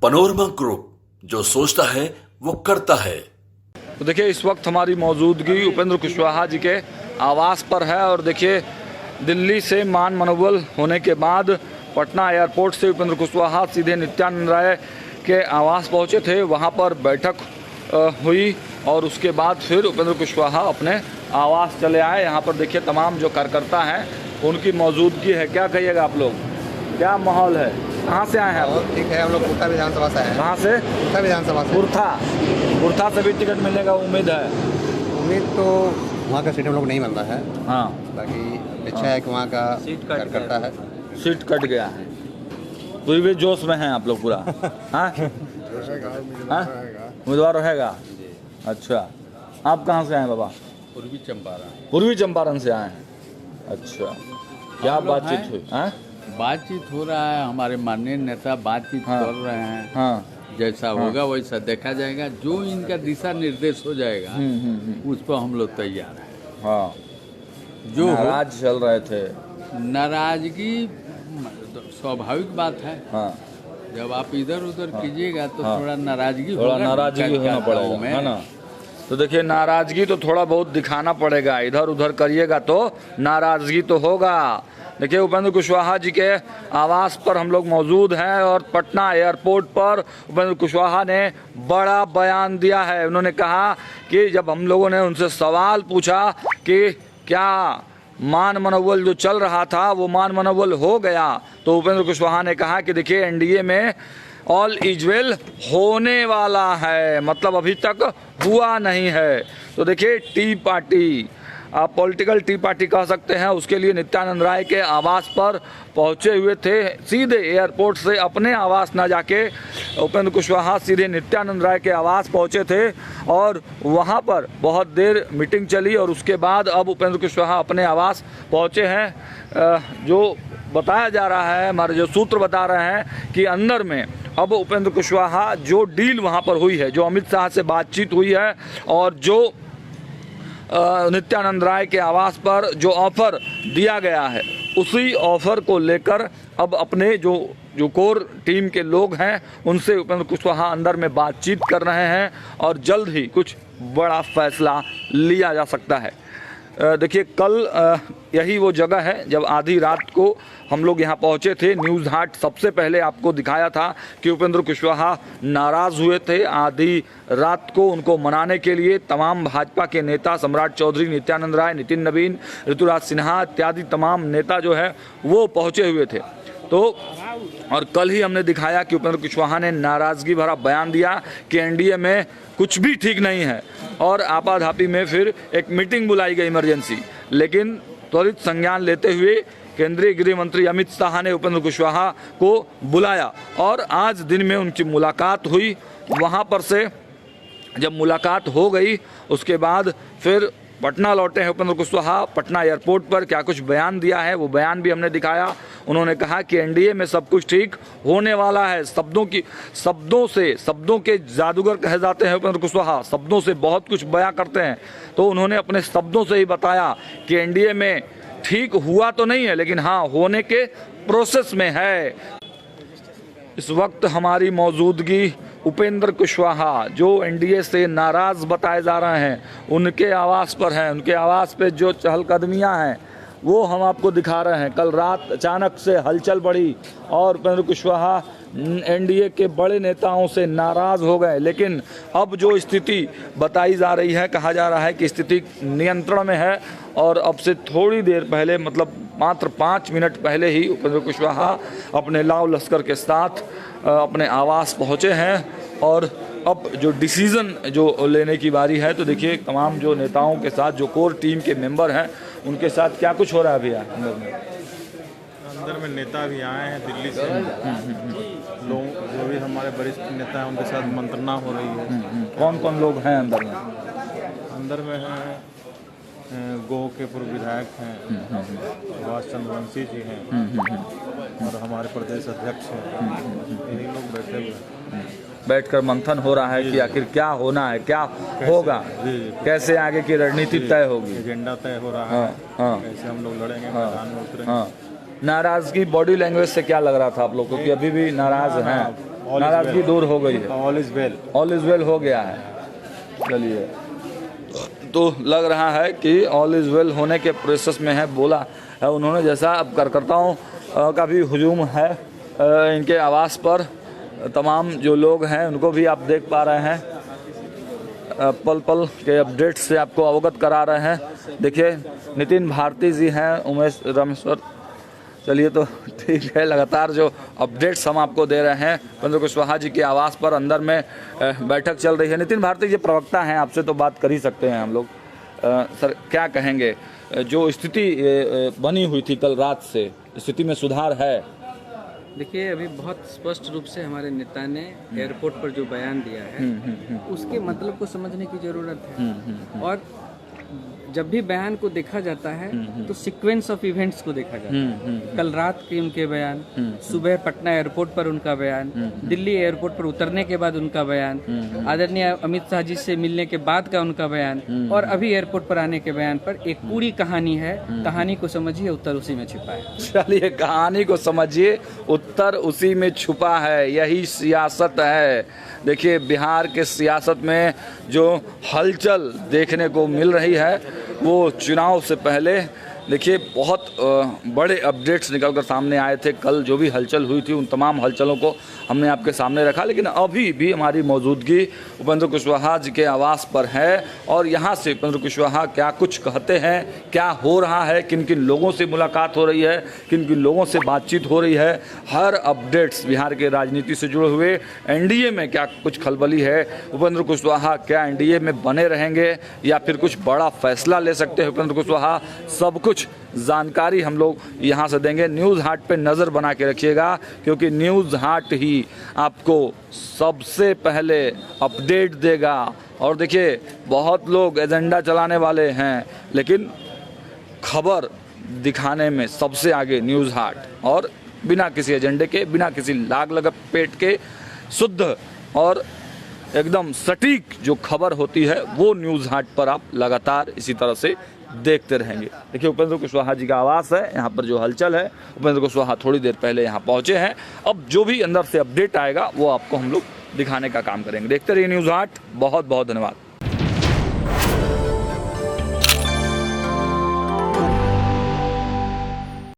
Panorama group, जो सोचता है वो करता है। तो देखिए इस वक्त हमारी मौजूदगी उपेंद्र कुशवाहा जी के आवास पर है और देखिए दिल्ली से मान मनोबल होने के बाद पटना एयरपोर्ट से उपेंद्र कुशवाहा सीधे नित्यानंद राय के आवास पहुंचे थे। वहां पर बैठक हुई और उसके बाद फिर उपेंद्र कुशवाहा अपने आवास चले आए। यहाँ पर देखिए तमाम जो कार्यकर्ता हैं उनकी मौजूदगी है। क्या कहिएगा आप लोग, क्या माहौल है? कहाँ से आए हैं आप? ठीक है, हम लोग कुर्था विधानसभा से आए हैं। कहाँ से? कुर्था विधानसभा से। कुर्था से भी टिकट मिलने का उम्मीद है? उम्मीद तो वहाँ का सीट हम लोग नहीं मिलता है। हाँ, बाकी अच्छा है कि वहाँ का सीट करता है। सीट कट गया है। पूरी भी जोश में हैं आप लोग पूरा? हाँ, उम्मीदवार रहेगा। अच्छा, आप कहाँ से आए बाबा? पूर्वी चंपारण। पूर्वी चंपारण से आए हैं। अच्छा, क्या बातचीत हुई? हाँ, बातचीत हो रहा है, हमारे माननीय नेता बातचीत कर रहे हैं। हाँ, जैसा होगा वैसा देखा जाएगा, जो इनका दिशा निर्देश हो जाएगा उस पर हम लोग तैयार हैं। हाँ, जो नाराज चल रहे थे। नाराजगी स्वाभाविक बात है। हाँ, जब आप इधर उधर कीजिएगा तो थोड़ा नाराजगी होना पड़ेगा, है ना? तो देखिए नाराजगी तो थोड़ा बहुत दिखाना पड़ेगा, इधर उधर करिएगा तो नाराजगी तो होगा। देखिए उपेंद्र कुशवाहा जी के आवास पर हम लोग मौजूद हैं और पटना एयरपोर्ट पर उपेंद्र कुशवाहा ने बड़ा बयान दिया है। उन्होंने कहा कि जब हम लोगों ने उनसे सवाल पूछा कि क्या मान मनोबल जो चल रहा था वो मान मनोबल हो गया, तो उपेंद्र कुशवाहा ने कहा कि देखिए एनडीए में ऑल इज वेल होने वाला है, मतलब अभी तक हुआ नहीं है। तो देखिए टी पार्टी, आप पॉलिटिकल टी पार्टी कह सकते हैं, उसके लिए नित्यानंद राय के आवास पर पहुंचे हुए थे। सीधे एयरपोर्ट से अपने आवास ना जाके उपेंद्र कुशवाहा सीधे नित्यानंद राय के आवास पहुंचे थे और वहां पर बहुत देर मीटिंग चली और उसके बाद अब उपेंद्र कुशवाहा अपने आवास पहुंचे हैं। जो बताया जा रहा है, हमारे जो सूत्र बता रहे हैं कि अंदर में अब उपेंद्र कुशवाहा जो डील वहां पर हुई है, जो अमित शाह से बातचीत हुई है और जो नित्यानंद राय के आवास पर जो ऑफर दिया गया है, उसी ऑफर को लेकर अब अपने जो कोर टीम के लोग हैं उनसे उपेंद्र कुशवाहा अंदर में बातचीत कर रहे हैं और जल्द ही कुछ बड़ा फैसला लिया जा सकता है। देखिए कल यही वो जगह है जब आधी रात को हम लोग यहाँ पहुँचे थे। न्यूज़ हाट सबसे पहले आपको दिखाया था कि उपेंद्र कुशवाहा नाराज़ हुए थे। आधी रात को उनको मनाने के लिए तमाम भाजपा के नेता, सम्राट चौधरी, नित्यानंद राय, नितिन नवीन, ऋतुराज सिन्हा इत्यादि तमाम नेता जो है वो पहुँचे हुए थे। तो और कल ही हमने दिखाया कि उपेंद्र कुशवाहा ने नाराज़गी भरा बयान दिया कि एनडीए में कुछ भी ठीक नहीं है और आपाधापी में फिर एक मीटिंग बुलाई गई इमरजेंसी, लेकिन त्वरित संज्ञान लेते हुए केंद्रीय गृह मंत्री अमित शाह ने उपेंद्र कुशवाहा को बुलाया और आज दिन में उनकी मुलाकात हुई। वहां पर से जब मुलाकात हो गई उसके बाद फिर पटना लौटे हैं उपेंद्र कुशवाहा। पटना एयरपोर्ट पर क्या कुछ बयान दिया है वो बयान भी हमने दिखाया। उन्होंने कहा कि एनडीए में सब कुछ ठीक होने वाला है। शब्दों के जादूगर कहे जाते हैं उपेंद्र कुशवाहा, शब्दों से बहुत कुछ बयां करते हैं। तो उन्होंने अपने शब्दों से ही बताया कि एनडीए में ठीक हुआ तो नहीं है, लेकिन हाँ होने के प्रोसेस में है। इस वक्त हमारी मौजूदगी उपेंद्र कुशवाहा, जो एनडीए से नाराज बताए जा रहे हैं, उनके आवास पर हैं। उनके आवास पे जो चहलकदमियां हैं वो हम आपको दिखा रहे हैं। कल रात अचानक से हलचल बढ़ी और उपेंद्र कुशवाहा एनडीए के बड़े नेताओं से नाराज हो गए, लेकिन अब जो स्थिति बताई जा रही है, कहा जा रहा है कि स्थिति नियंत्रण में है और अब से थोड़ी देर पहले, मतलब मात्र 5 मिनट पहले ही उपेंद्र कुशवाहा अपने लाव लश्कर के साथ अपने आवास पहुंचे हैं और अब जो डिसीज़न जो लेने की बारी है। तो देखिए तमाम जो नेताओं के साथ, जो कोर टीम के मेंबर हैं, उनके साथ क्या कुछ हो रहा है भैया अंदर में नेता भी आए हैं दिल्ली से। लोग जो भी हमारे वरिष्ठ नेता हैं उनके साथ मंत्रणा हो रही है। कौन कौन लोग हैं अंदर में? अंदर में हैं गो के पूर्व विधायक हैं, सुभाष चंद्र वंशी जी हैं और हमारे प्रदेश अध्यक्ष हैं। यही लोग बैठे हुए हैं। बैठकर मंथन हो रहा है कि आखिर क्या होना है, क्या होगा, कैसे आगे की रणनीति तय होगी, एजेंडा तय हो रहा है। कैसे हम लोग लड़ेंगे, मैदान में उतरेंगे। नाराजगी बॉडी लैंग्वेज से क्या लग रहा था आप लोग को कि अभी भी नाराज हैं? नाराजगी दूर हो गई है, all is well. All is well हो गया है। चलिए, तो लग रहा है कि ऑल इज वेल होने के प्रोसेस में है, बोला है उन्होंने। जैसा अब कार्यकर्ताओं का भी हुजूम है इनके आवास पर, तमाम जो लोग हैं उनको भी आप देख पा रहे हैं, पल पल के अपडेट से आपको अवगत करा रहे हैं। देखिए, नितिन भारती जी हैं, उमेश रामेश्वर। चलिए, तो ठीक है, लगातार जो अपडेट्स हम आपको दे रहे हैं उपेंद्र कुशवाहा जी के आवास पर अंदर में बैठक चल रही है। नितिन भारती जी प्रवक्ता हैं, आपसे तो बात कर ही सकते हैं हम लोग। सर, क्या कहेंगे, जो स्थिति बनी हुई थी कल रात से, स्थिति में सुधार है? देखिए, अभी बहुत स्पष्ट रूप से हमारे नेता ने एयरपोर्ट पर जो बयान दिया है उसके मतलब को समझने की जरूरत है। और जब भी बयान को देखा जाता है तो सीक्वेंस ऑफ इवेंट्स को देखा जाता है। कल रात के उनके बयान, सुबह पटना एयरपोर्ट पर उनका बयान, दिल्ली एयरपोर्ट पर उतरने के बाद उनका बयान, आदरणीय अमित शाह जी से मिलने के बाद का उनका बयान, और अभी एयरपोर्ट पर आने के बयान पर एक पूरी कहानी है। कहानी को समझिए, उत्तर उसी में छिपा है। चलिए, कहानी को समझिए, उत्तर उसी में छुपा है, यही सियासत है। देखिए, बिहार के सियासत में जो हलचल देखने को मिल रही है वो चुनाव से पहले, देखिए, बहुत बड़े अपडेट्स निकलकर सामने आए थे। कल जो भी हलचल हुई थी उन तमाम हलचलों को हमने आपके सामने रखा, लेकिन अभी भी हमारी मौजूदगी उपेंद्र कुशवाहा जी के आवास पर है और यहाँ से उपेंद्र कुशवाहा क्या कुछ कहते हैं, क्या हो रहा है, किन किन लोगों से मुलाकात हो रही है, किन किन लोगों से बातचीत हो रही है, हर अपडेट्स बिहार के राजनीति से जुड़े हुए, एनडीए में क्या कुछ खलबली है, उपेंद्र कुशवाहा क्या एनडीए में बने रहेंगे या फिर कुछ बड़ा फैसला ले सकते हैं उपेंद्र कुशवाहा, सब कुछ जानकारी हम लोग यहाँ से देंगे। न्यूज़ हाट पे नज़र बना के रखिएगा, क्योंकि न्यूज़ हाट ही आपको सबसे पहले अपडेट देगा। और देखिए, बहुत लोग एजेंडा चलाने वाले हैं, लेकिन खबर दिखाने में सबसे आगे न्यूज़ हाट, और बिना किसी एजेंडे के, बिना किसी लाग लपेट के, शुद्ध और एकदम सटीक जो खबर होती है वो न्यूज़ हाट पर आप लगातार इसी तरह से देखते रहेंगे। देखिए, उपेंद्र कुशवाहा जी का आवास है, यहाँ पर जो हलचल है, उपेंद्र कुशवाहा थोड़ी देर पहले यहाँ पहुँचे हैं। अब जो भी अंदर से अपडेट आएगा वो आपको हम लोग दिखाने का काम करेंगे। देखते रहिए न्यूज़ हाट। बहुत बहुत धन्यवाद।